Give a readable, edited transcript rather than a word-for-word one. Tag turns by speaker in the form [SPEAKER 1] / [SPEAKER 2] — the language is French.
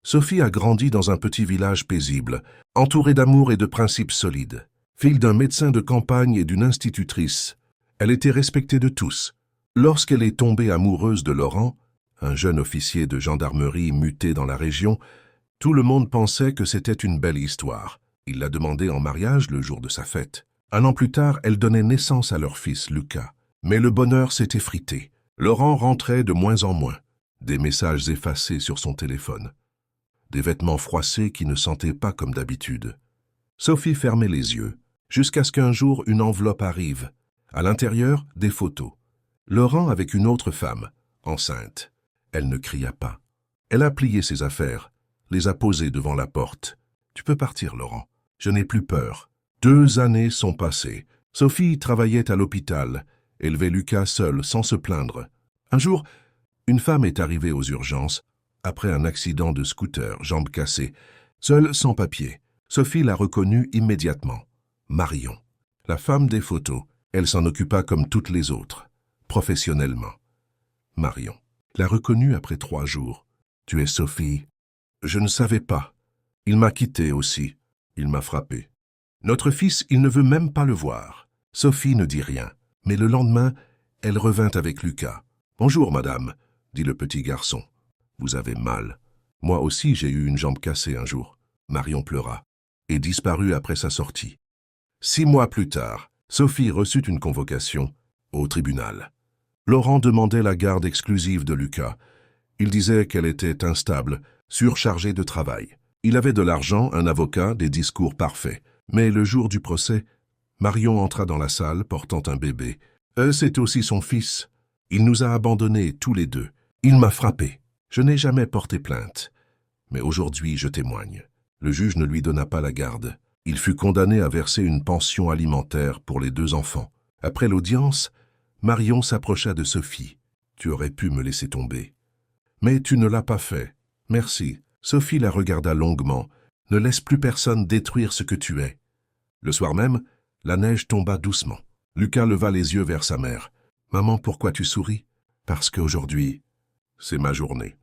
[SPEAKER 1] Sophie a grandi dans un petit village paisible, entourée d'amour et de principes solides. Fille d'un médecin de campagne et d'une institutrice, elle était respectée de tous. Lorsqu'elle est tombée amoureuse de Laurent, un jeune officier de gendarmerie muté dans la région, tout le monde pensait que c'était une belle histoire. Il l'a demandé en mariage le jour de sa fête. 1 an plus tard, elle donnait naissance à leur fils, Lucas. Mais le bonheur s'est effrité. Laurent rentrait de moins en moins. Des messages effacés sur son téléphone. Des vêtements froissés qui ne sentaient pas comme d'habitude. Sophie fermait les yeux, jusqu'à ce qu'un jour une enveloppe arrive. À l'intérieur, des photos. Laurent avec une autre femme, enceinte. Elle ne cria pas. Elle a plié ses affaires, les a posées devant la porte. « Tu peux partir, Laurent. Je n'ai plus peur. » 2 années sont passées. Sophie travaillait à l'hôpital, élevait Lucas seule, sans se plaindre. Un jour, une femme est arrivée aux urgences, après un accident de scooter, jambe cassée, seule, sans papier. Sophie l'a reconnue immédiatement. Marion. La femme des photos. Elle s'en occupa comme toutes les autres, professionnellement. Marion. L'a reconnue après 3 jours. « Tu es Sophie. » Je ne savais pas. Il m'a quitté aussi. Il m'a frappé. Notre fils, il ne veut même pas le voir. Sophie ne dit rien. Mais le lendemain, elle revint avec Lucas. « Bonjour, madame, » dit le petit garçon. « Vous avez mal. Moi aussi, j'ai eu une jambe cassée un jour. » Marion pleura et disparut après sa sortie. 6 mois plus tard, Sophie reçut une convocation au tribunal. Laurent demandait la garde exclusive de Lucas. Il disait qu'elle était instable, surchargée de travail. Il avait de l'argent, un avocat, des discours parfaits. Mais le jour du procès, Marion entra dans la salle portant un bébé. C'est aussi son fils. Il nous a abandonnés tous les deux. Il m'a frappé. Je n'ai jamais porté plainte. Mais aujourd'hui, je témoigne. Le juge ne lui donna pas la garde. Il fut condamné à verser une pension alimentaire pour les 2 enfants. Après l'audience, Marion s'approcha de Sophie. « Tu aurais pu me laisser tomber. »« Mais tu ne l'as pas fait. Merci. » Sophie la regarda longuement. « Ne laisse plus personne détruire ce que tu es. » Le soir même, la neige tomba doucement. Lucas leva les yeux vers sa mère. « Maman, pourquoi tu souris ?»« Parce qu'aujourd'hui, c'est ma journée. »